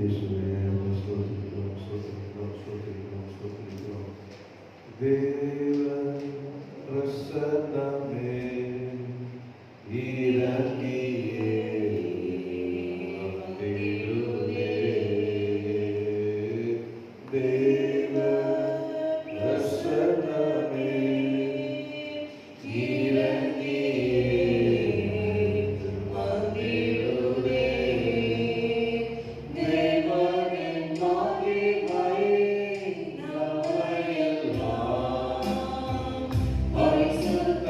இயேசுவே உம்மை ஸ்தோத்திரிக்கிறோம், ஸ்தோத்திரிக்கிறோம், ஸ்தோத்திரிக்கிறோம், ஸ்தோத்திரிக்கிறோம். தேவ பிரசன்னமே இறங்கியே வந்திடுமே. தேவ பிரசன்னமே இறங்கியே வந்திடுமே. தேவனின் மகிமை நம்மையெல்லாம் பரிசுத்த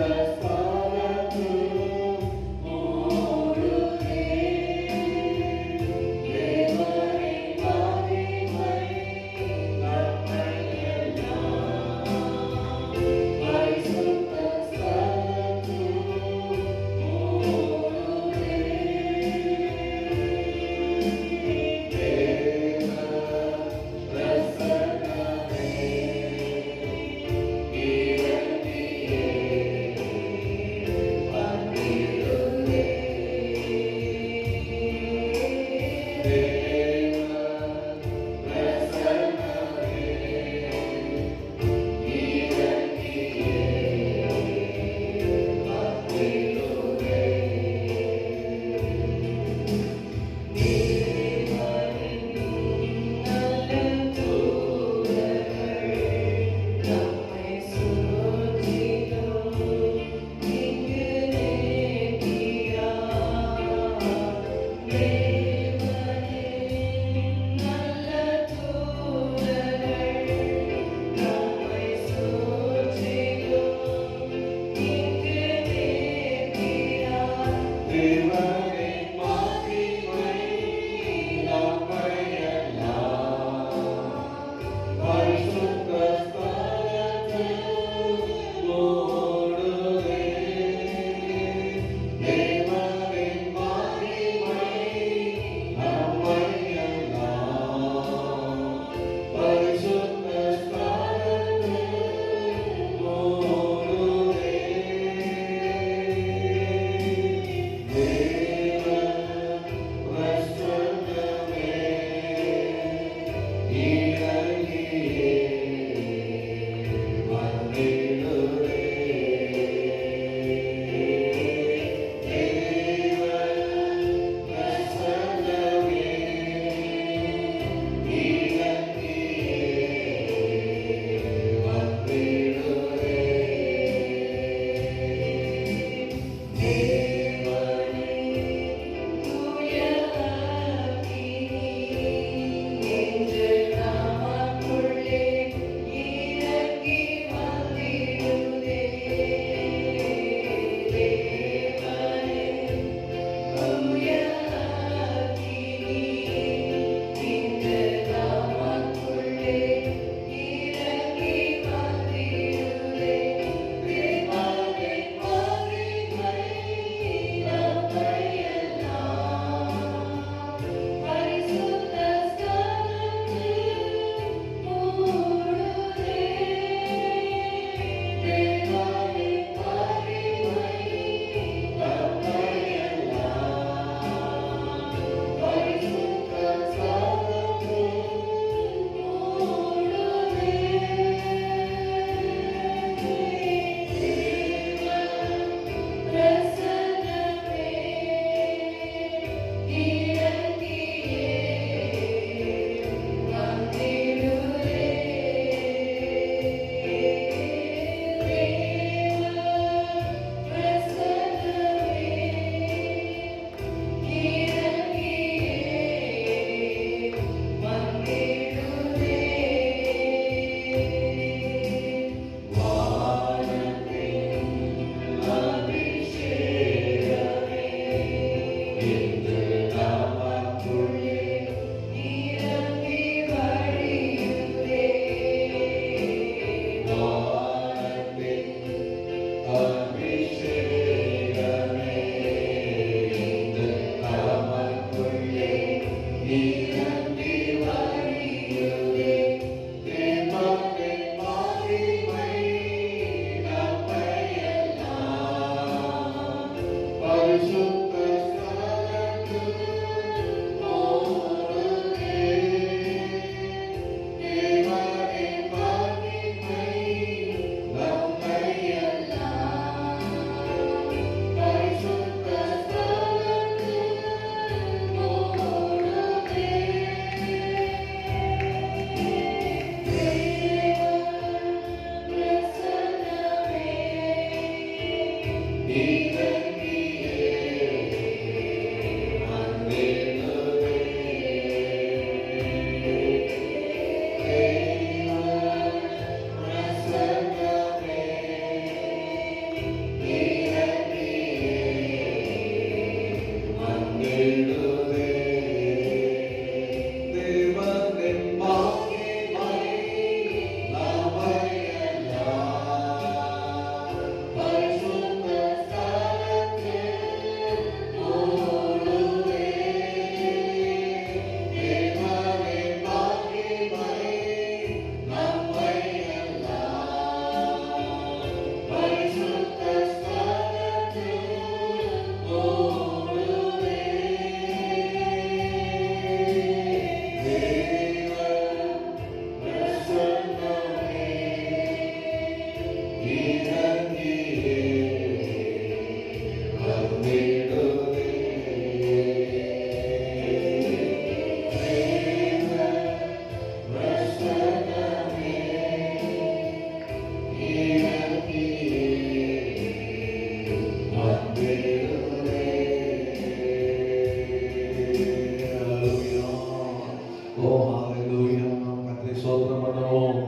ஓ ஹalleluya. கர்த்தரை ஸ்தோத்திரம் பண்ணுவோம்.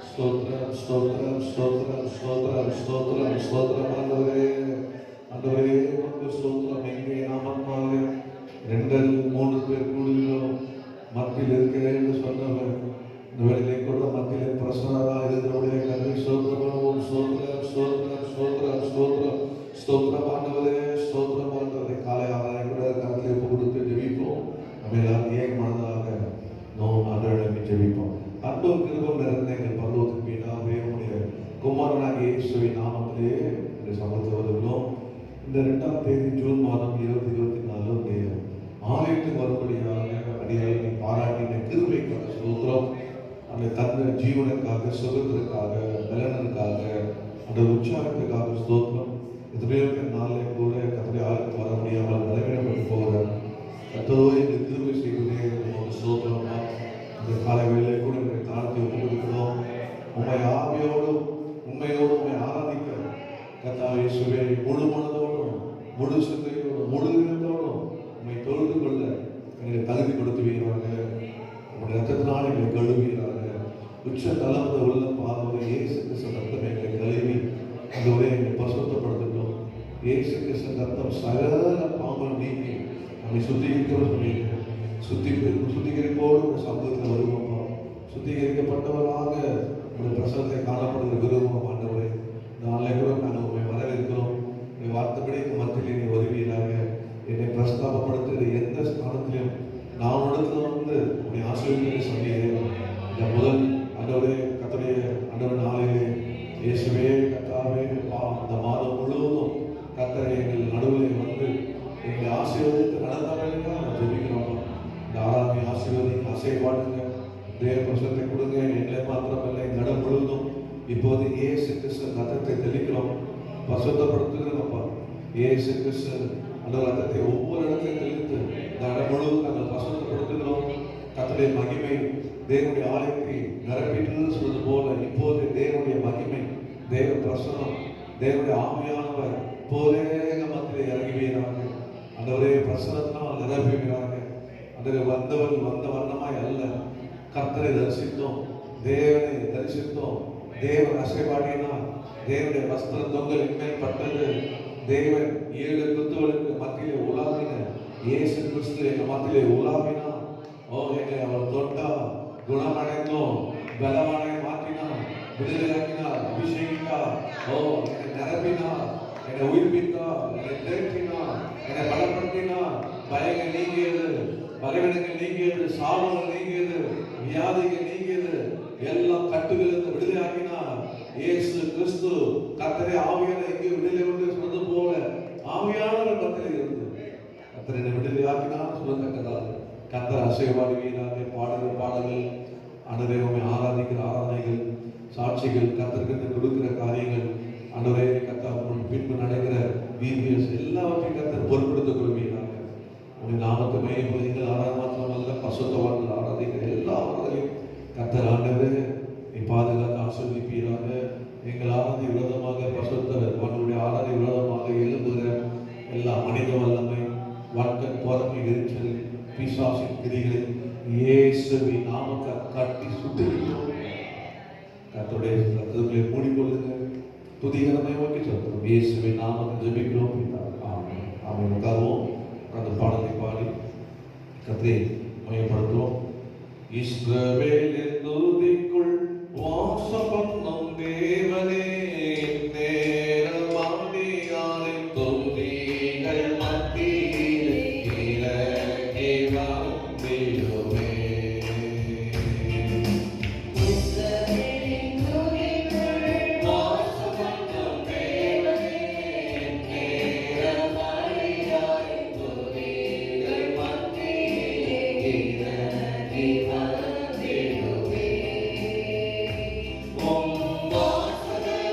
ஸ்தோத்திரம் ஸ்தோத்திரம் ஸ்தோத்திரம் ஸ்தோத்திரம் ஸ்தோத்திரம் ஸ்தோத்திரம். ஆண்டவரே ஆண்டவரே உமக்கு ஸ்தோத்திரம். எங்கே நாமமாக 2-3 பேர் கூடுகிறோம் மத்தியில் இருக்கிறேன் என்று சொன்னவர் இந்த வேளையிலே கூட மத்தியிலே பிரசன்னராக இருக்கிறவருடைய கர்த்தரை ஸ்தோத்திரம் பண்ணுவோம். ஸ்தோத்திரம் ஸ்தோத்திரம் ஸ்தோத்திரம் ஸ்தோத்திரம் ஸ்தோத்திரம். ஆண்டவரே ஸ்தோத்திரம். ஆண்டவரே காலை ஆராய் கூட கருத்திலே கொடுத்து ஜெபிப்போம். நம்ம எல்லாரும் ஏக மனதாக ஆண்டவரை ஜெபிப்போம். அன்பும் கிருபையும் நிறைந்த எங்கள் பரலோகத்தின் பிதாவே, உம்முடைய குமாரனாகிய இயேசுவின் நாமத்திலே இந்த சமூகத்தில் வருகிறோம். இந்த 2ஆம் தேதி ஜூன் மாதம் 2024 ஆலயத்துக்கு வரும்படியாக அடியாரை பாராட்டின கிருபைக்காக ஸ்தோத்திரம். அந்த தந்த ஜீவனுக்காக, சுகத்திற்காக, பலனுக்காக, அந்த உற்சாகத்துக்காக ஸ்தோத்திரம். எத்தனையோ பேர் நாளிலே கூட கர்த்தருடைய ஆலயத்துக்கு வர முடியாமல் பலவீனப்பட்டு போகிறார். கர்த்தரோடு இந்த கிருபை செய்வதே நமக்கு ஸ்தோத்திரம். இந்த காலை வேளையிலே கூட எங்களை தாழ்த்தி ஒப்புக்கொடுக்கிறோம். உம்மை ஆவியோடும் உண்மையோடு உம்மை ஆராதிக்க கர்த்தாவே இயேசுவே முழு மனதோடும் முழு சிந்தையோடும் முழு இதயத்தோடும் உம்மை தொழுது கொள்ள எங்களை தகுதி கொடுத்துவீராக. உம்முடைய ரத்தத்தினால் எங்களை கழுவீராக. உச்ச தளர்ந்த உள்ள பாதவரை இயேசு கிறிஸ்து ரத்தம் எங்களை கழுவி அந்த உரை எங்களை பரிசுத்தப்படுத்தட்டும். இயேசு கிறிஸ்து ரத்தம் சகல பாவம் நீக்கி நம்மை சுத்திகரிக்க சுத்திகரிப்போடு ஒரு சமூகத்தில் வருவோம்ப்பா. சுத்திகரிக்கப்பட்டவராக உங்களுடைய பிரசனத்தை காணப்படுகிற விரும்புவோம். ஆண்டவரே நாளை கூட நாங்கள் உண்மை வரவேற்கிறோம். உங்கள் வார்த்தைப்படி இந்த மத்தியில் என்னை வருவீராக. என்னை பிரஸ்தாபப்படுத்துகிற எந்த ஸ்தானத்திலையும் நான் இடத்துல வந்து உன்னை ஆசீர்வதிக்க சொன்னீங்க. இந்த முதல் ஆண்டவரே கர்த்தருடைய ஆண்டவர் நாளிலே இயேசுவே கர்த்தாவே இந்த மாதம் முழுவதும் கர்த்தரை எங்கள் நடுவில் வந்து எங்களை ஆசீர்வதித்து நடந்தாங்க. நான் ஜெபிக்கிறோம். இந்த ஆராதனை ஆசீர்வதிங்க, ஆசைப்பாடுங்க, தேவ பிரசனத்தை கொடுங்க. எங்களை மாத்திரமல்ல இந்த இடம் முழுவதும் இப்போது இயேசு கிறிஸ்து ரத்தத்தை தெளிக்கிறோம், பரிசுத்தப்படுத்துகிறோம்ப்பா. இயேசு கிறிஸ்து அந்த ரத்தத்தை ஒவ்வொரு இடத்தையும் தெளித்து இந்த இடம் முழுவதும் நாங்கள் பரிசுத்தப்படுத்துகிறோம். கர்த்தருடைய மகிமை தேவனுடைய ஆலயத்தை நிரப்பிட்டு சொல்வது போல இப்போது தேவனுடைய மகிமை, தேவ பிரசனம், தேவனுடைய ஆவியானவர் இப்போதே மத்தியிலே இறங்குவீராக. அந்த ஒரே பிரசனத்தினால் நிரப்புவீராக. அந்த வந்தவன் வந்த வண்ணமாய் அல்ல, கர்த்தரை தரிசித்தோம், தேவனை தரிசித்தோம். தேவன் அசைபாடினார், தேவனுடைய வஸ்திர தொங்கல் இன்மேல் பட்டது. தேவன் 7 கிறிஸ்துவர்களுக்கு மத்தியிலே உலாவின இயேசு கிறிஸ்து எங்கள் மத்தியிலே உலாவினார். ஓ எங்களை அவர் தொட்டா குணமடைந்தோம், பலவானை மாற்றினார், விடுதலையாக்கினார், அபிஷேகித்தார். ஓ என்னை நிரப்பினார், என்னை உயிர்ப்பித்தார், என்னை தேற்றினார், என்னை பலப்படுத்தினார். பயங்கள் நீங்கியது, பலவீனங்கள் நீங்கியது, சாபங்கள் நீங்கியது, வியாதிகள் நீங்கியது, எல்லாம் கட்டுகளிலிருந்து விடுதலையாக்கினார். இயேசு கிறிஸ்து கர்த்தரை ஆவியான எங்கே விடுதலை கொண்டு சொன்னது போல ஆவியானவர் கர்த்தரை இருந்து கர்த்தரை விடுதலையாக்கினார் சொல்லத்தக்கதாக. கர்த்தர் அசைவாடுவீராக. பாடுகிற பாடல்கள், அனுதேவமை ஆராதிக்கிற ஆராதனைகள், சாட்சிகள், கர்த்தருக்கு கொடுக்கிற காரியங்கள், அனுரே கர்த்தர் பின்பு நடக்கிற VBS எல்லாவற்றையும் கர்த்தர் பொறுப்படுத்திக் கொள்வீராக. உடைய நாமத்தை மையப்படுங்கள். ஆராத மாத்திரமல்ல, பசுத்தவான்கள் ஆராதிக்கிற எல்லா ஆராதனையும் கர்த்தர் ஆண்டவரே நீ பாதுகாத்து ஆசீர்வதிப்பீராக. எங்கள் ஆராதனை விரோதமாக பசுத்தவர் அவனுடைய ஆராதனை விரோதமாக எழும்புகிற எல்லா மனித வல்லமை, வர்க்கம், பொறுமை, எரிச்சல், பிசாசின் கிரிகளை இயேசுவின் நாமத்தை கட்டி சுட்டுகிறோம். கர்த்தருடைய ரத்தத்தை மூடிக்கொள்ளுங்க. துதிகரமை நோக்கி சொல்கிறோம். இயேசுவின் நாமத்தை ஜெபிக்கிறோம். ஆமென். ஆமென். உட்காருவோம். அந்த பாடலை பாடி கர்த்தரை மையப்படுத்துவோம். இஸ்ரவேலின் துதிக்குள் வாசம் பண்ணும் தேவனே, நேரமாடியாரின் துதிகள் மத்தியிலே இறங்கி வந்திடுமே. Om Vasudeva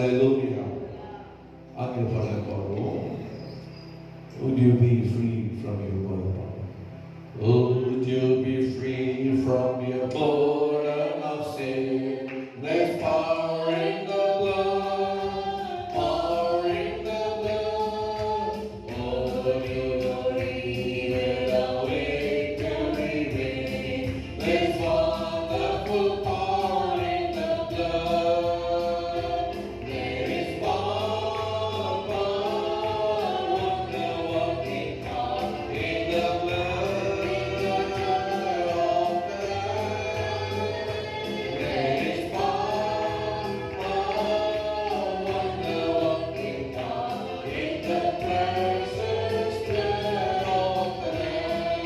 Hallelujah. ஆங்கில பாடல் பாடுவோம். Would you be free from your burden? Would you be free from your burden of sin? There's power in the blood, power in the blood. Would you believe in the victory win? There's wonderful power in the blood. There is power, wonder-working power in the blood of the Lamb. There is power, wonder-working power in the precious blood of the Lamb.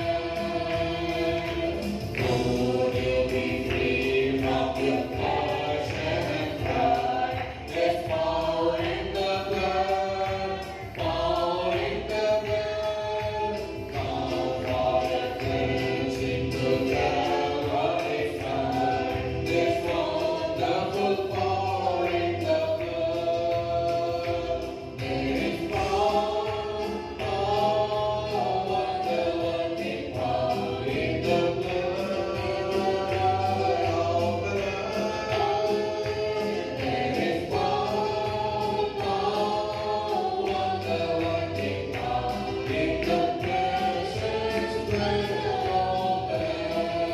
Would you be free from your passion and pride? There's power in the blood, power in the blood. Come, Father, cleansing to Calvary's side. There's wonderful power in the blood. There is power, wonder-working power in the blood of the Lamb. There is power, wonder-working power in the precious blood of the Lamb.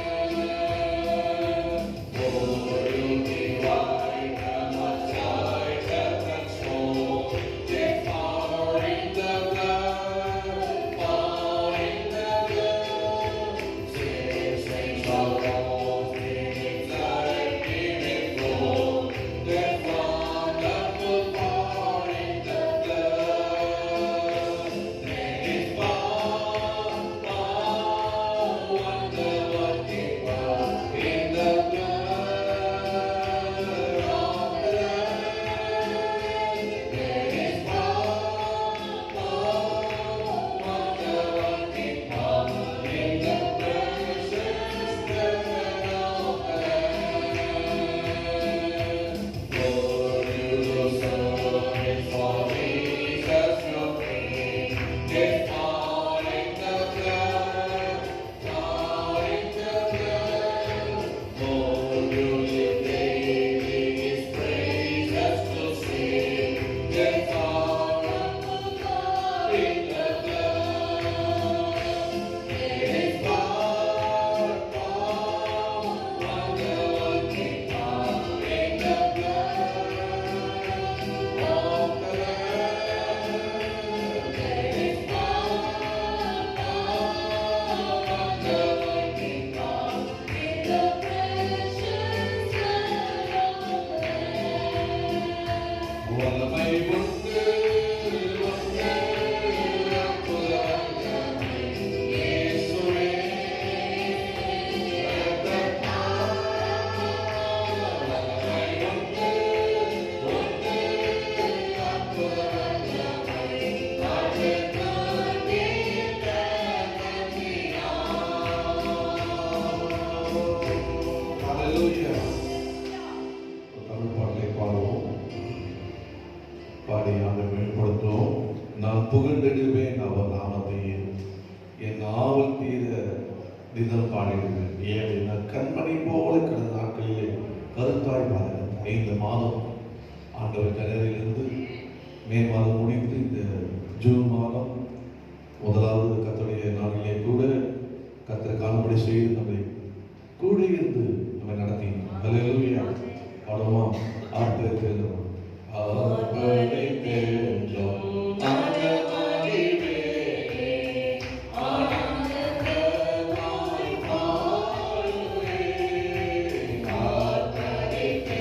Would you be white and much whiter than snow? There's power in the blood, power in the blood. Citizens shall walk in its light, giving flow. There's wonderful power in the blood. There is power, wonder-working power in the blood of the Lamb. There is power, wonder-working power in the precious blood of the Lamb. Lord, you love souls for Jesus your King. There's power in the blood, power in the blood. Lord, you live daily His praises to sing. There's power in the blood. There is power, wonder-working power in the blood of the Lamb. There is power, wonder-working power in the precious blood of the Lamb. வல்லமை உண்டு, உண்டு, அற்புதமே, இயேசுவே. வல்லமை உண்டு, உண்டு, அற்புதமே, Hallelujah. Tamil பாடலை பாடுவோம். பாடி ஆண்டவரை மேம்படுத்துவோம். நான் புகழ்ந்திடுவேன் அவர் நாமத்தையே, என் ஆவல் தீர தினம் பாடிடுவேன். ஏன் நான் கண்மணி போல கடந்த நாட்களிலே கருத்தாய் பாருங்கள். 5 மாதம் ஆண்டவர் ஜனவரியிலிருந்து மே மாதம் முடித்து இந்த ஜூன் மாதம் முதலாவது கர்த்தருடைய நாளிலே கூட கர்த்தர் காணும்படி செய்து நம்மை கூட இருந்து நம்மை நடத்தினார். ஹல்லேலூயா. பாடுவோமா? ஆர்ப்பரித்தோம், ஆர்ப்பரித்தோம், ஆண்டவரே, ஆனந்தமாய் பாடுவேன். ஆர்ப்பரித்தோம்,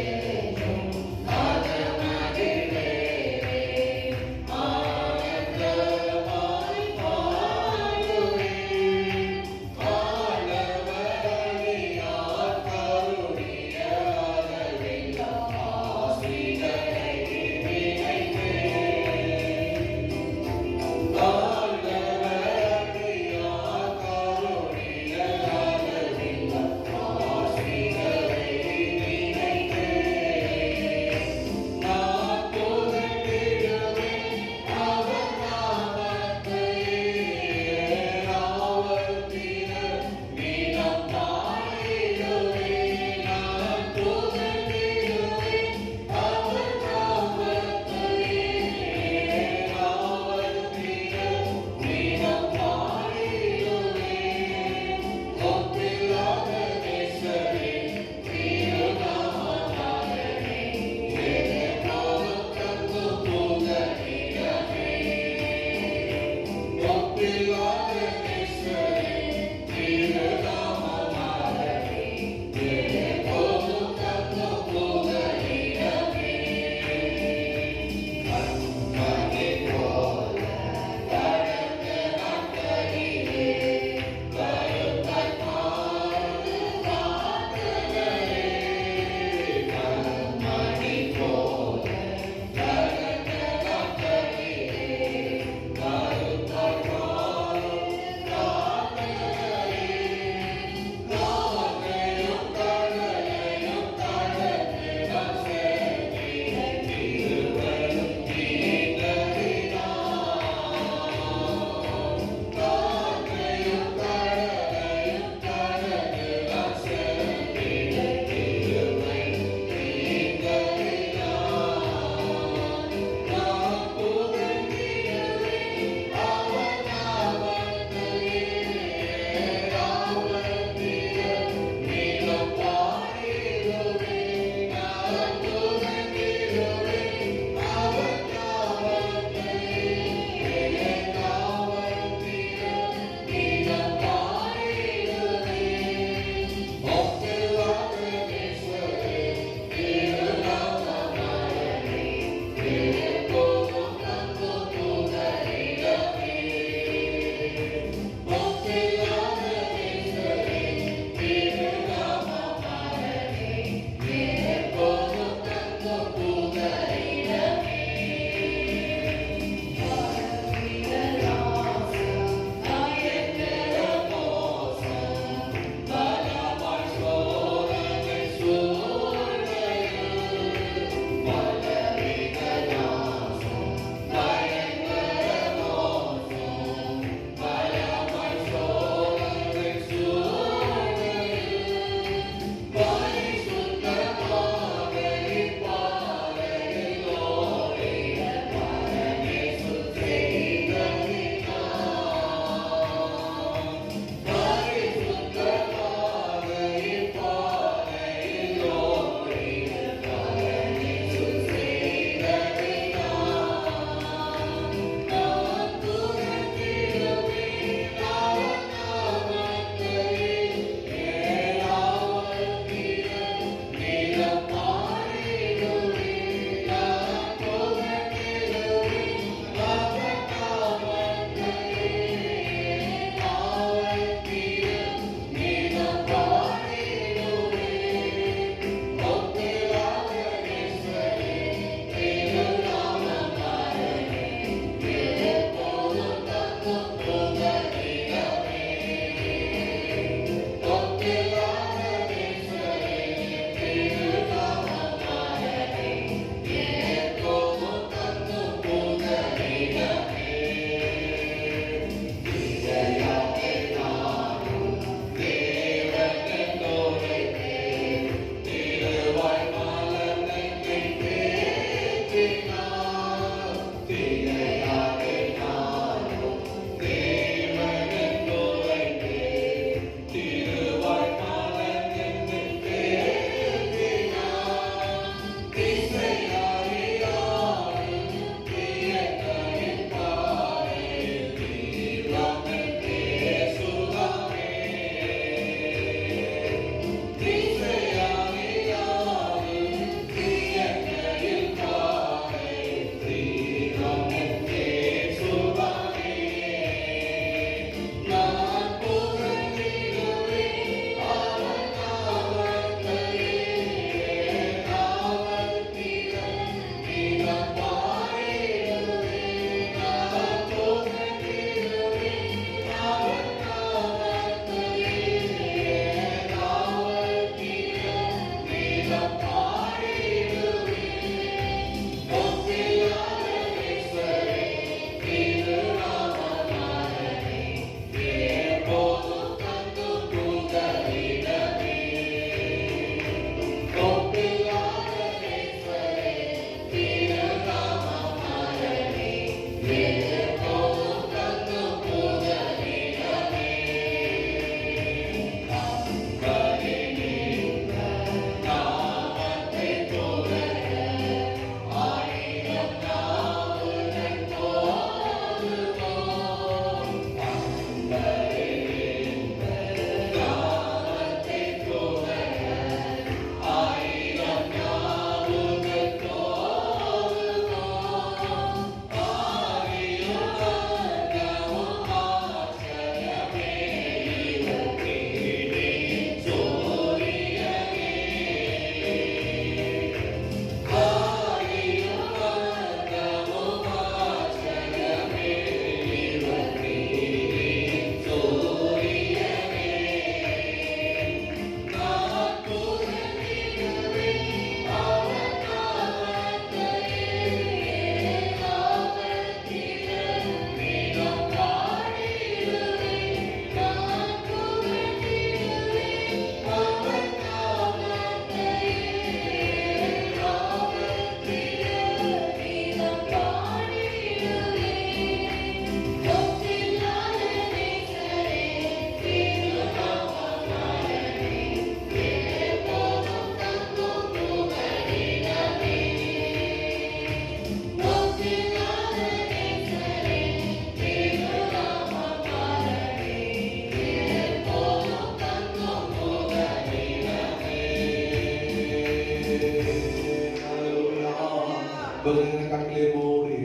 கொஞ்ச நேரம் கண்களை மூடி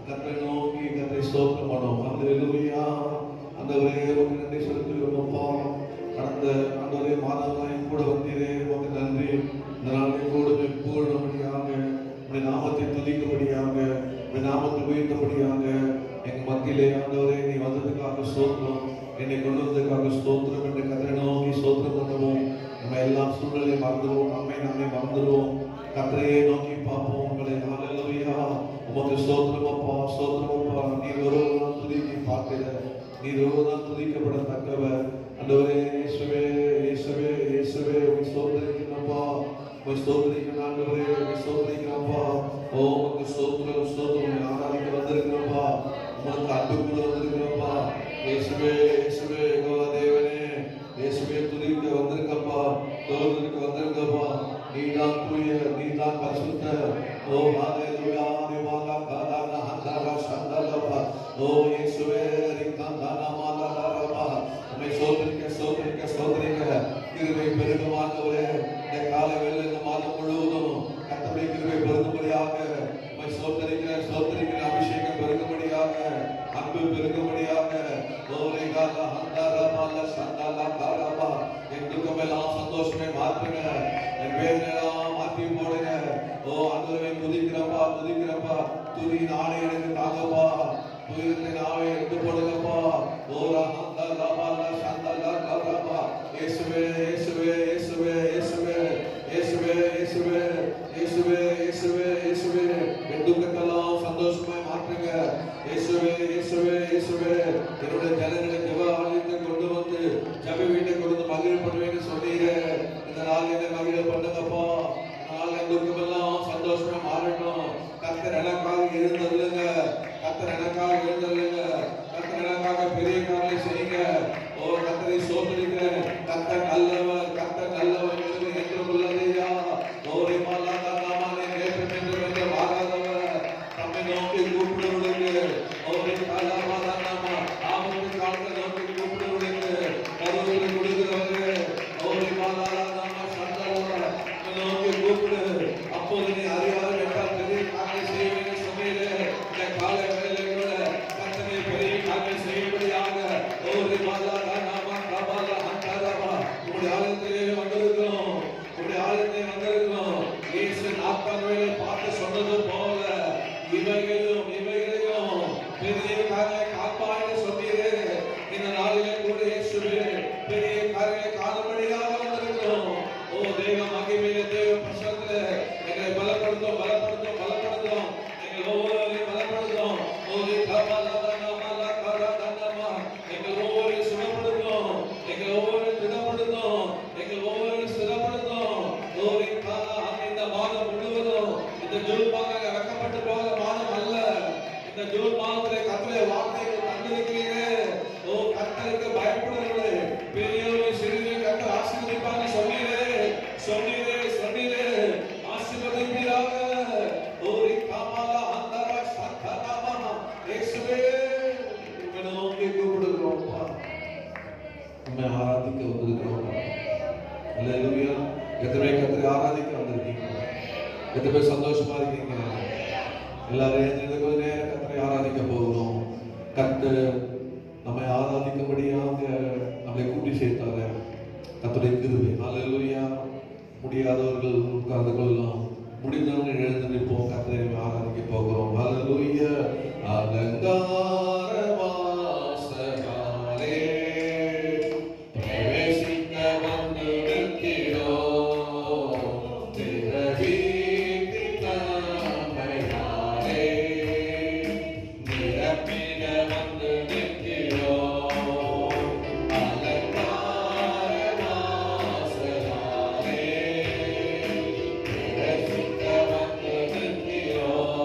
கர்த்தரை நோக்கி கர்த்தரை ஸ்தோத்திரம் பண்ணுவோம். அல்லேலூயா. ஆண்டவரே உமக்கு நன்றி செலுத்துகிறோம் அப்பா. கடந்த ஆண்டவரே மாதங்களாய் கூட வந்தீரே, உமக்கு நன்றி. இந்த நாளிலே கூட புகழும்படியாக, உம்முடைய நாமத்தை துதிக்கும்படியாக, உம்முடைய நாமத்தை உயர்த்தும்படியாக எங்க மத்தியிலே ஆண்டவரே நீ வந்ததுக்காக ஸ்தோத்திரம், என்னை கொண்டு வந்ததுக்காக ஸ்தோத்திரம் என்று கர்த்தரை நோக்கி ஸ்தோத்திரம் பண்ணுவோம். நம்ம எல்லா சூழ்நிலையும் மறந்துடுவோம், நம்மை மறந்துடுவோம், கர்த்தரையே நோக்கி பார்ப்போம். உங்களை அல்லேலூயா. உமக்கு ஸ்தோத்திரம் அப்பா, ஸ்தோத்திரம் அப்பா. நீர் ஒருவர்தான் துதிக்கு பார்க்கிற, நீர் ஒருவர்தான் துதிக்கப்படத்தக்கவர். ஆண்டவரே இயேசுவே, இயேசுவே, இயேசுவே உம்மை ஸ்தோத்திரிக்கிறோம்ப்பா, உம்மை ஸ்தோத்திரிக்கிறோம் ஆண்டவரே, உம்மை ஸ்தோத்திரிக்கிறோம்ப்பா. ஓ உமக்கு ஸ்தோத்திரம், ஸ்தோத்திரம். ஆராதிக்க வந்திருக்கிறோம்ப்பா, உமக்கு அன்பு கூட வந்திருக்கிறோம்ப்பா. இயேசுவே, இயேசுவே யெகோவா தேவனே, இயேசுவே துதிக்க வந்திருக்கப்பா, தோல்விக்கு வந்திருக்கப்பா. நீதான் தூய, நீதான் பரிசுத்த. ஓ ஹalleluya. தேவாலா காதானா ஹந்தாரா சந்தலபா. ஓ இயேசுவே ரிகாந்தானா மாலாரபா. உம்மை ஸ்தோத்திரிக்க, ஸ்தோத்திரிக்க, ஸ்தோத்திரிக்க. கிருபை பெருகுமானவரே, இந்த கால வேளை இந்த மாதம் முழுவதும் கர்த்தருடைய கிருபை பெருகும்படியாக உம்மை ஸ்தோத்திரிக்க, ஸ்தோத்திரிக்க. அபிஷேகம் பெருகும்படியாக, அன்பு பெருகும்படியாக. ஓ ரிகாதா ஹந்தாரா மாலா சந்தலா காரபா. என் துக்கமெல்லாம் சந்தோஷமே மாற்றுங்க, என் வேதனையெல்லாம் மாற்றி போடுங்க. ஓ ஆண்டவரே துதிக்கிறப்பா, துதிக்கிறப்பா. துதியின் ஆணை எனக்கு தாங்கப்பா, துயரத்தின் ஆவை எடுத்து போடுங்கப்பா. ஓ ராஹந்தா ராபாலா சந்தலா காரபா. இயேசுவே, இயேசுவே, இயேசுவே, இயேசுவே, இயேசுவே, இயேசுவே, இயேசுவே, இயேசுவே, இயேசுவே. என் துக்கத்தெல்லாம் சந்தோஷமாய் மாற்றுங்க. இயேசுவே, இயேசுவே, இயேசுவே. என்னுடைய ஜனங்களை ஜெப ஆலயத்தை கொண்டு வந்து ஜெப வீட்டை கொண்டு மகிழ் பண்ணுவேன்னு சொன்னீங்க. இந்த நாள் என்னை மகிழ பண்ணுங்கப்பா. நாள் என் துக்கமெல்லாம் சந்தோஷமா மாறட்டும். கர்த்தர் எனக்காக எழுந்தருளுங்க, கர்த்தர் எனக்காக எழுந்தருளுங்க, கர்த்தர் எனக்காக பெரிய காரியங்களை செய்யுங்க. ஓ கர்த்தரை சோதரிக்கிறேன். கர்த்தர் நல்லவர், கர்த்தர் நல்லவர் என்று உள்ளதையா. ஓரை மாலாதா நாமானே நேற்று என்று மாறாதவர், நம்மை நோக்கி கூப்பிடுவதற்கு. ஓரை காலாமாதா நாமா ஆபத்து காலத்தை நோக்கி கூப்பிடுவதற்கு கருவிலை கொடுக்கிறவர்கள். ஓரை மாலாதா நாமா சந்தலவர் நோக்கி கூப்பிடு. அப்போது நீ அறியாத என்றால் பெரிய காரியம் செய்வேன் சொன்னீரே. இந்த கால வேளையில கர்த்தரை பெரிய காரியம் செய்யும்படியாக ஓரை மாலாதா நாமா காபாலா ஹந்தாரபா உம்முடைய ஆலயத்திலே வந்திருக்கிறோம், உம்முடைய ஆலயத்திலே வந்திருக்கிறோம். இயேசு 40 வேளை பார்த்து சொன்னது போல இவைகளையும் பெரிய காரியங்களை காப்பாய் சொன்னீரே. இந்த நாளிலே கூட இயேசுவே பெரிய காரியங்களை காணும்படியாக வந்திருக்கிறோம். ஓ தேவ மகிமையிலே, தேவ பிரசன்னத்திலே எங்களை பலப்படுத்தும், பலப்படுத்தும், பலப்படுத்தும். எங்கள் ஒவ்வொருவரையும் பலப்படுத்தும். ஓ தேவாலா காராதனமா எங்கள் ஒவ்வொருவரையும் சுகப்படுத்தும், எங்கள் ஒவ்வொருவரையும் திடப்படுத்தும், எங்கள் ஒவ்வொருவரையும் ஸ்திரப்படுத்தும். ஓ இந்த மாதம் முழுவதும் இந்த ஜூன் மாதம் வெக்கப்பட்டு போகிற மாதம் அல்ல. இந்த ஜூன் மாதத்திலே கர்த்தருடைய வார்த்தைகளை தந்திருக்கிறீரே. ஓ கர்த்தருக்கு பயப்படுகிறவர்களே, பெரியவரை சிறியவரை கர்த்தர் ஆசீர்வதிப்பார்னு சொன்னீரே, சொன்னீரே, சொன்னீரே. ஆசீர்வதிப்பீராக. ஓ ரிகாமாலா ஹந்தாரா சந்தலபா. இயேசுவே உம்மை நோக்கி கூப்பிடுகிறோம்ப்பா, உம்மை ஆராதிக்க வந்திருக்கிறோம்ப்பா. அல்லேலூயா. எத்தனை கர்த்தரை ஆராதிக்க வந்திருக்கீங்க, எத்தனை பேர் சந்தோஷமா இருக்கீங்க. எல்லாரும் எழுந்திருந்து கொஞ்ச நேரம் கர்த்தரை ஆராதிக்க போகிறோம். கர்த்தர் நம்மை ஆராதிக்கும்படியாக நம்மை கூட்டி சேர்த்தாரு. கர்த்தருடைய கிருபை. அல்லேலூயா. முடியாதவர்கள் உட்கார்ந்து கொள்ளலாம், முடிந்தவர்கள் எழுந்து நிற்போம். கர்த்தரை ஆராதிக்க போகிறோம். அல்லேலூயா. அலங்கார வாசகாலே பிரவேசிக்க வந்து நிற்கிறோம். Oh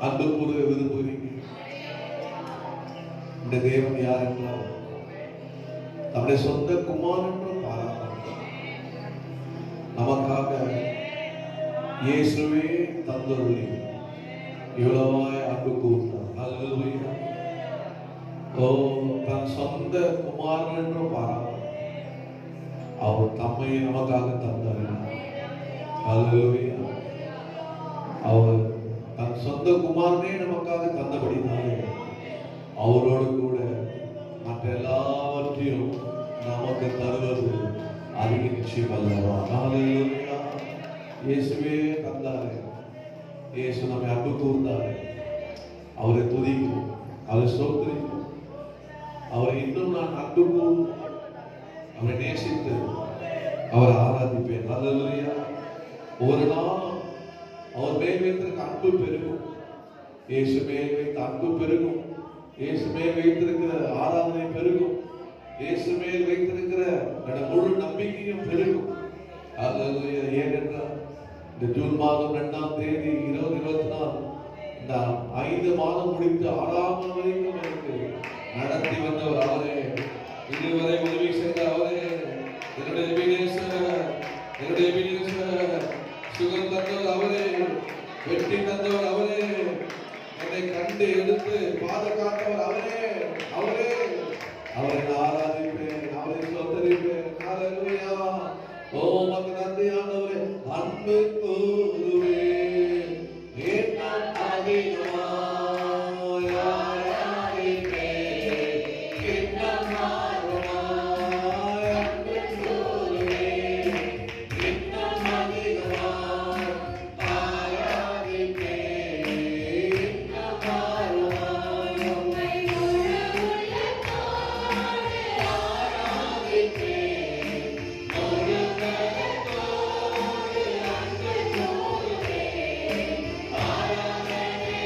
அன்பு கூற விரும்புகிறீங்க? இந்த தேவன் யார் என்றால் நம்முடைய சொந்த குமாரன் என்றும் பாராட்டார். நமக்காக இயேசுவே தந்தருளி இவ்வளவாய் அன்பு கூர்ந்தார். அல்லேலூயா. ஓ, தன் சொந்த குமாரன் என்றும் பாராட்டார். அவர் தம்மை நமக்காக தந்தார். அல்லேலூயா. அவர் தன் சொந்த குமாரனே நமக்காக தந்தபடினாலே அவரோடு கூட மற்ற எல்லாவற்றையும் நமக்கு தருவது அதிக நிச்சயம் அல்லவா? அல்லேலூயா. இயேசுவே தந்தாரே, இயேசு நம்மை அன்பு கூர்ந்தாரே, அவரை துதிக்கும், அவரை ஸ்தோத்திரிக்கும், அவரை இன்னும் நான் அன்பு கூர்ந்து அவரை நேசித்து அவரை ஆராதிப்பேன். அல்லேலூயா. ஒரு நாள் அவர் மேல் வைத்திருக்க அன்பு பெருகும். இயேசு மேல் வைத்த அன்பு பெருகும். இயேசு மேல் வைத்திருக்கிற ஆராதனை பெருகும். இயேசு மேல் வைத்திருக்கிற முழு நம்பிக்கையும் பெருகும். அல்லேலூயா. ஏனென்றால் இந்த ஜூன் மாதம் 2ஆம் தேதி 2024 இந்த 5 மாதம் முடித்து 6ஆம் வரைக்கும் எனக்கு நடத்தி வந்தவர் அவரே. இதுவரை உதவி செய்த அவரே. என்னுடைய சுகம் தந்தவர் அவரே. வெற்றி தந்தவர் அவரே. என்னை கண்டு எடுத்து பாதுகாத்தவர் அவரே. அவரை ஆராதிப்பேன், அவரை ஸ்தோத்திரிப்பேன். அல்லேலூயா. ஓ, உமக்கு நன்றி ஆண்டவரே. அன்பு கூறுவேன், ஏற்றம் அதிகமாய் ஆராதிப்பேன், இன்னும் ஆர்வமாய் அன்பு கூறுவேன், இன்னும் அதிகமாய் ஆராதிப்பேன், இன்னும் ஆர்வமாய் உம்மை முழு உள்ளத்தோடு ஆராதிப்பேன், முழு பலத்தோடு அன்பு கூறுவேன், ஆராதனை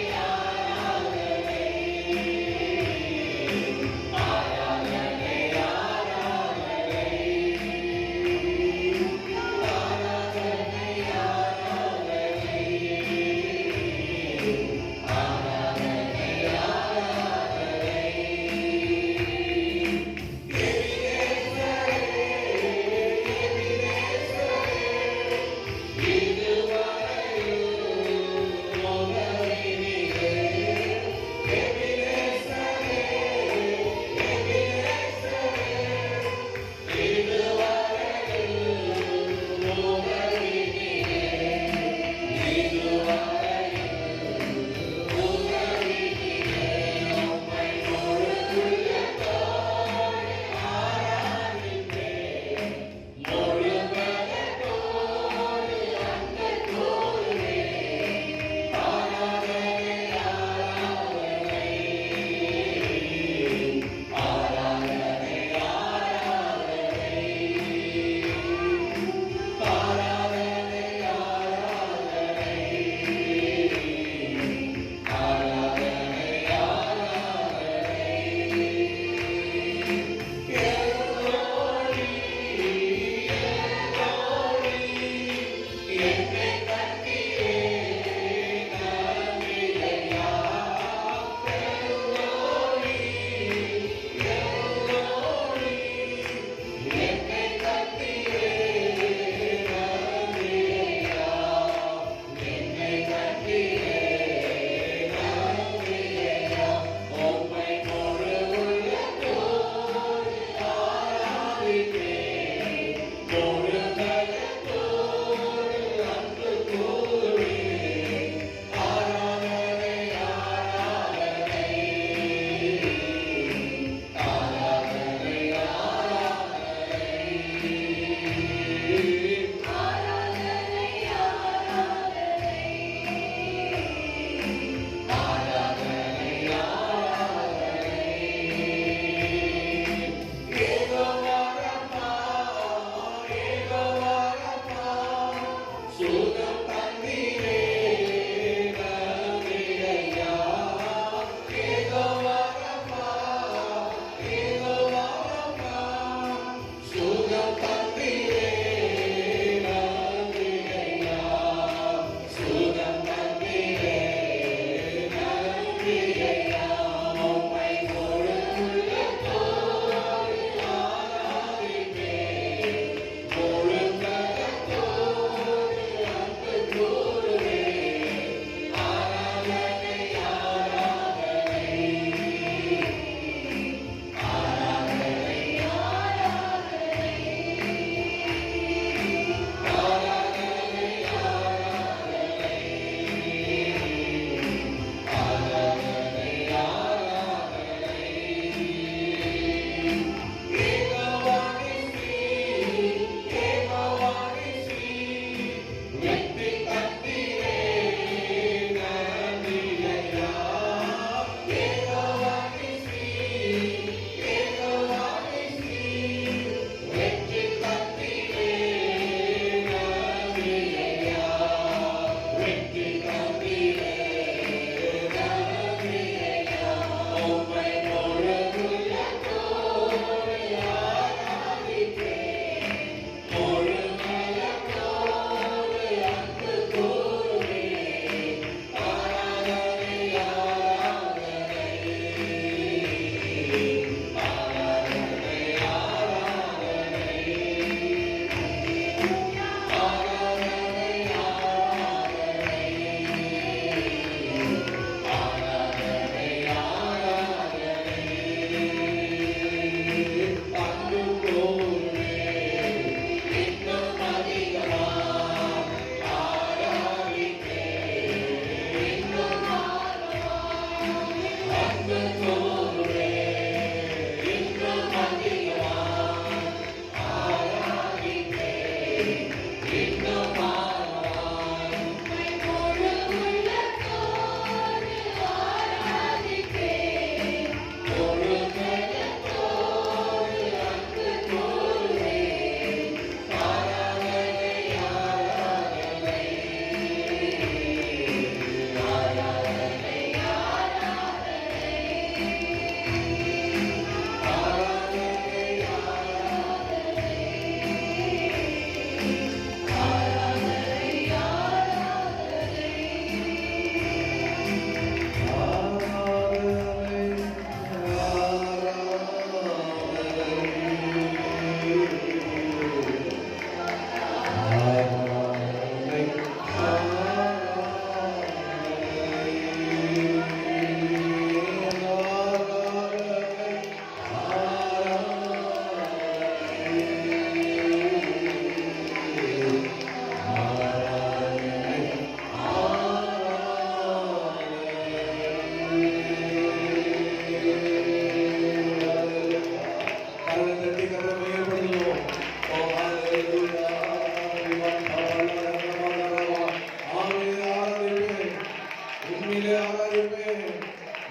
உண்மையிலே ஆராதிப்பேன்,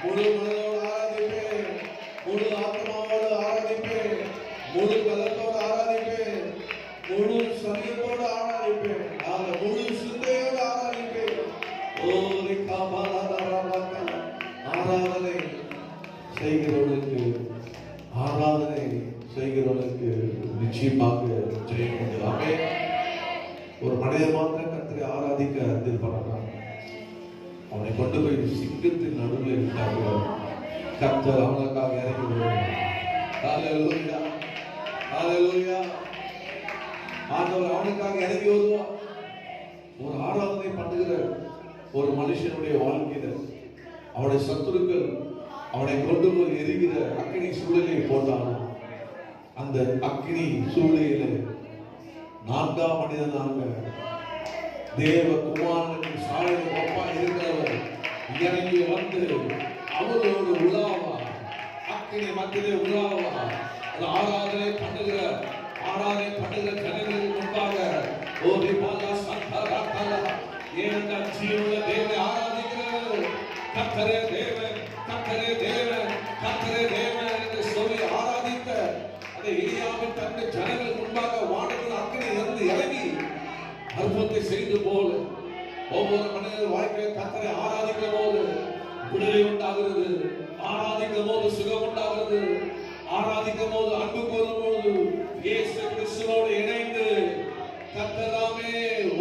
முழு மனதோடு ஆராதிப்பேன், முழு ஆத்மாவோடு ஆராதிப்பேன், முழு பலத்தோடு ஆராதிப்பேன், முழு சரீரத்தோடு ஆராதிப்பேன், முழு சிந்தையோடு ஆராதிப்பேன். ஆராதனை செய்கிறவனுக்கு நிச்சயமாக ஜெயம் உண்டு. ஆமென். ஒரு மனிதன் மாத்திரம் கர்த்தரை ஆராதிக்க எதிர்பார்க்கிறான். அவனை கொண்டு போய் சிங்கத்தின் நடுவில் விட்டார்கள். கர்த்தர் அவனுக்காக இறங்கி வருவார். ஹல்லேலூயா, ஹல்லேலூயா. ஆண்டவர் அவனுக்காக இறங்கி வருவார். ஒரு ஆராதனை பண்ணுகிற ஒரு மனுஷனுடைய வாழ்க்கையில அவனுடைய சத்துருக்கள் அவனை கொண்டு போய் எரிகிற அக்கினி சூழலை போட்டாலும் அந்த அக்கினி சூழலில 4ஆம் மனிதனாக தேவ குமாரனின் சாயலுக்கு ஒப்பாய் இருக்கிறவர் இறங்கி வந்து அவரோடு உலாவா, அக்கினி மத்தியிலே உலாவா. ஆராதனை பண்ணுகிற ஜனங்களுக்கு முன்பாக ஓதி பாலா சந்தரா தலா ஏனென்றால் ஜீவனுள்ள தேவனை ஆராதிக்கிறவர் கர்த்தரே தேவன், கர்த்தரே தேவன், கர்த்தரே தேவன் என்று சொல்லி ஆராதித்த அந்த எலியாவின் தன்னை ஜனங்கள் முன்பாக வானத்தில் அக்கினி இருந்து இறங்கி அற்புதத்தை செய்து போல ஒவ்வொரு மனிதர் வாழ்க்கையில் கர்த்தரை ஆராதிக்கிற போது விடுதலை உண்டாகிறது, ஆராதிக்கிற போது சுகம் உண்டாகிறது, ஆராதிக்கும் போது அன்பு கூறும் போது இயேசு கிறிஸ்துவோடு இணைந்து கர்த்தராமே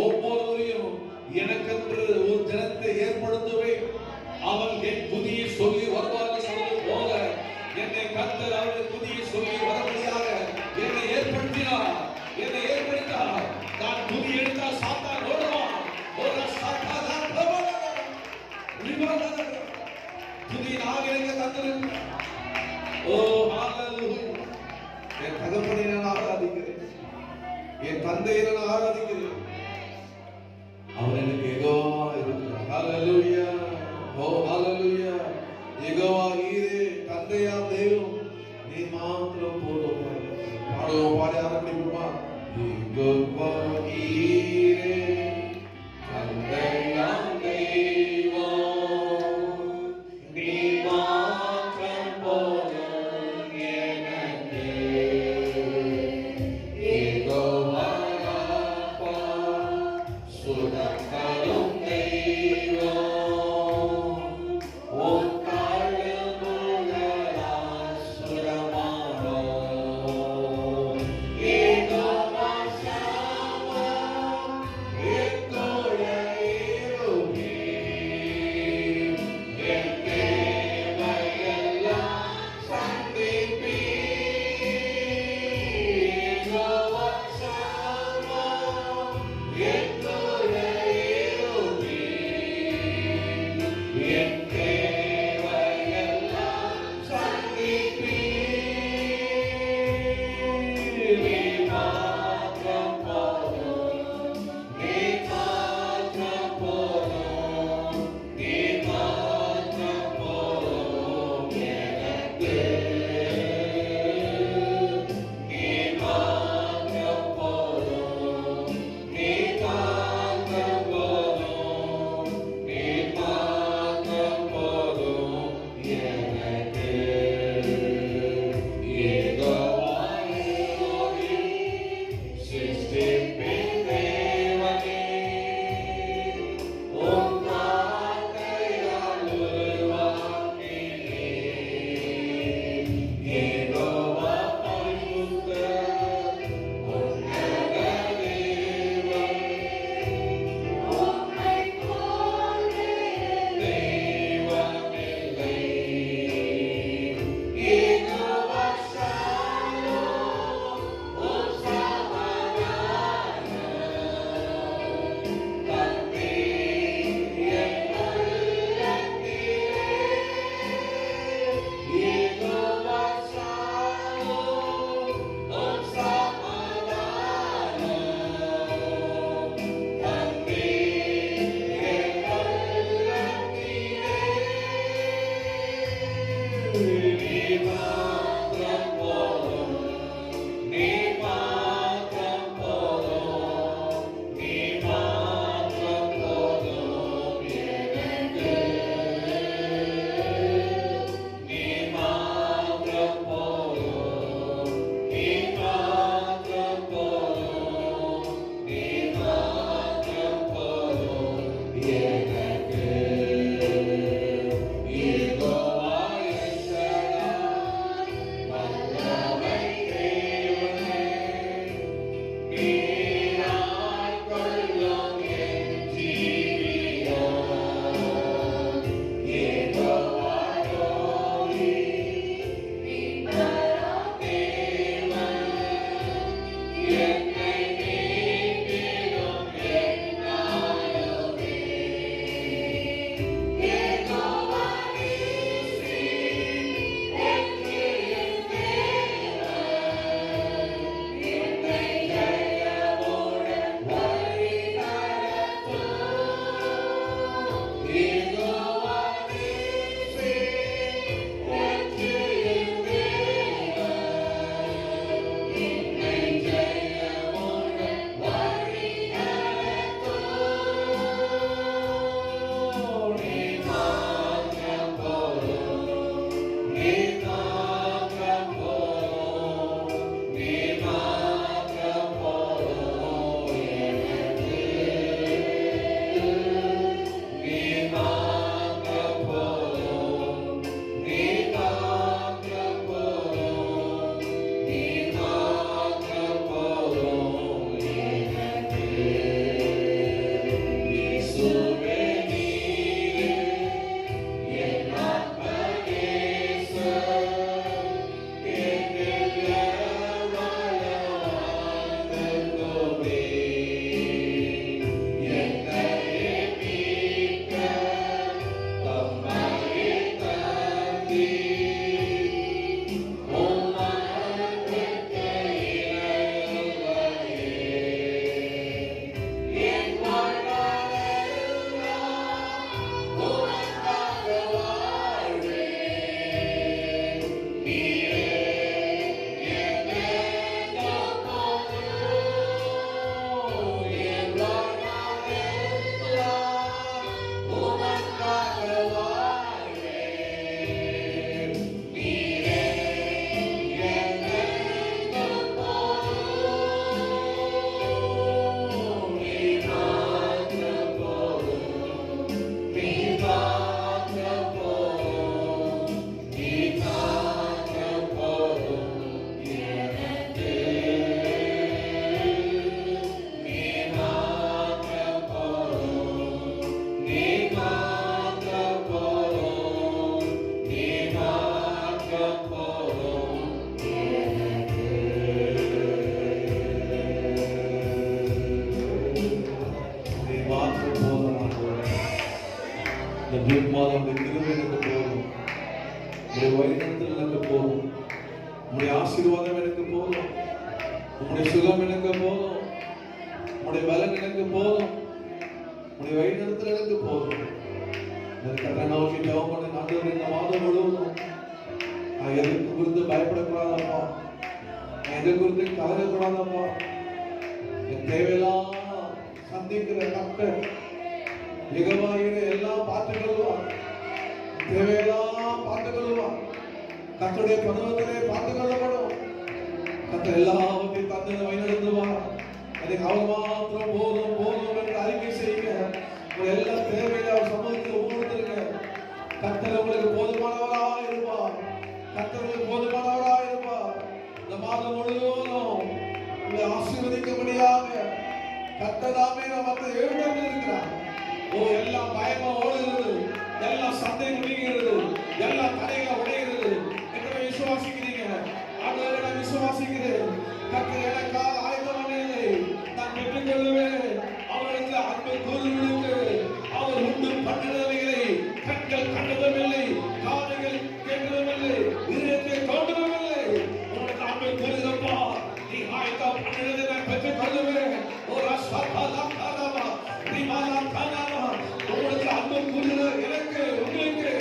ஒவ்வொருவரையும் எனக்கென்று ஒரு தினத்தை ஏற்படுத்துவேன், அவன் என் துதியை சொல்லி வருவார்கள் சொன்னது போல என்னை கர்த்தர் அவருடைய துதியை சொல்லி வரும்படியாக என்னை ஏற்படுத்தினார். நான் துதி எடுத்தால் சாத்தான் ஓடுவான். துதி நாகரிக தந்திரம். ஓ ஹல்லேலூயா. என் தகப்பனை நான் ஆராதிக்கிறேன், என் தந்தையை நான் ஆராதிக்கிறேன். அவர் எனக்கு யெகோவா இருக்கிறார். ஹல்லேலூயா. ஓ ஹல்லேலூயா. யெகோவா ஈரே, தந்தையா தெய்வம் நீ மாத்திரம் போதும். பாடி ஆரம்பிக்குமா? யெகோவா ஈரே, தந்தையா தெய்வம் நீ மாத்திரம் போதும் எனக்கு. யெகோவா அப்பா சுதந்தரும் தெய்வம் கிருபை எனக்கு போதும், உம்முடைய வழிநடத்தல் எனக்கு போதும், உம்முடைய ஆசீர்வாதம் எனக்கு போதும், உம்முடைய சுகம் எனக்கு போதும், உம்முடைய பலன் எனக்கு போதும், உம்முடைய வழிநடத்தல் எனக்கு போதும். கர்த்தரை நோக்கி ஜெபம் பண்ண ஆண்டவரே, இந்த மாதம் முழுவதும் நான் எதற்கு குறித்து பயப்படக்கூடாதப்பா, நான் எதை குறித்து கலங்கக்கூடாதப்பா. என் தேவையெல்லாம் சந்திக்கிற கர்த்தர் யெகோவாவே எல்லாம் பார்த்துக் கொள்வார், தேவையெல்லாம் பார்த்துக் கொள்வார். கர்த்தருடைய பருவத்திலே பார்த்துக் கொள்ளப்படும். கர்த்தர் எல்லாவற்றையும் தந்து வழிநடத்துவார். அதுக்கு அவர் மாத்திரம் போதும் போதும் என்று அறிக்கை செய்யுங்க. எல்லா தேவையில அவர் சமூகத்தில் ஒவ்வொருத்தருங்க. கர்த்தர் உங்களுக்கு போதுமானவராக இருப்பார். கர்த்தர் உங்களுக்கு போதுமானவராக இருப்பார். இந்த மாதம் முழுவதும் உங்களை ஆசீர்வதிக்கும்படியாக கர்த்தர் தாமே நமக்கு எழுந்து இருக்கிறார். எல்லா பயமும் ஓடுகிறது, எல்லா சந்தேகம் நீங்கிறது, எல்லா தடைகளும் உடைகிறது. எத்தனை விசுவாசிக்கிறீங்க? ஆண்டவரை நான் விசுவாசிக்கிறேன். கர்த்தர் எனக்காக ஆயத்தம் பண்ணியதை நான் பெற்றுக்கொள்வேன். அவர்களுக்கு அன்பு கூறுகளுக்கு அவர் உண்டு பண்ணினவைகளை கண்கள் கண்டதுமில்லை, காதுகள் கேட்டதுமில்லை, இதயத்தில் தோன்றதுமில்லை. உனக்கு அன்பு கூறுதப்பா, நீ ஆயத்தம் பண்ணினதை நான் பெற்றுக்கொள்வேன். ஒரு அஸ்வத்தாலா காலாமா விமானா காலாமா, உங்களுக்கு அன்பு கூறுகிற எனக்கு உங்களுக்கு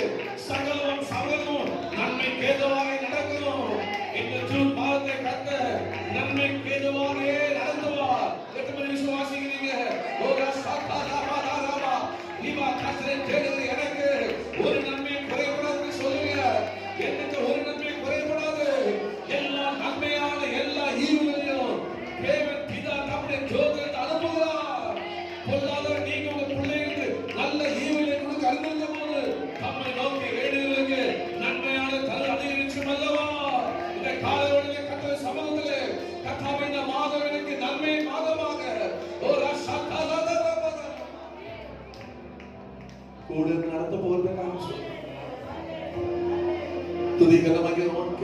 சகலம் சகலம் நன்மை கேதுவாக நடக்கணும். இந்த ஜூன் மாதத்தை கத்த நன்மை கேதுவாக நடத்துவார். எத்தனை விசுவாசிக்கிறீங்க? ஒரு அஸ்வத்தாலா காலாமா நீமா கத்தரை தேடுகிற எனக்கு ஒரு நன்மை குறைபடாது சொல்லுங்க. எனக்கு ஒரு நன்மை குறைபடாது. எல்லா நன்மையான எல்லா ஈவுகளையும் தேவன் பிதா தம்முடைய ஜோதிடத்தை அனுப்புகிறார். பொல்லாத நீங்க உங்க பிள்ளைகளுக்கு நல்ல ஈவுகளை கொடுக்க அறிந்திருக்கும் போது தம்மை நோக்கி வேண்டுகளுக்கு நன்மையான தரு அதிகரிக்கும் அல்லவா? இந்த காலைவழியை கற்ற சமூகத்திலே கத்தாவை இந்த மாதம் எனக்கு நன்மை மாதமாக ஒரு கூட நடத்த போவதற்காக துதிக்கிறோம்.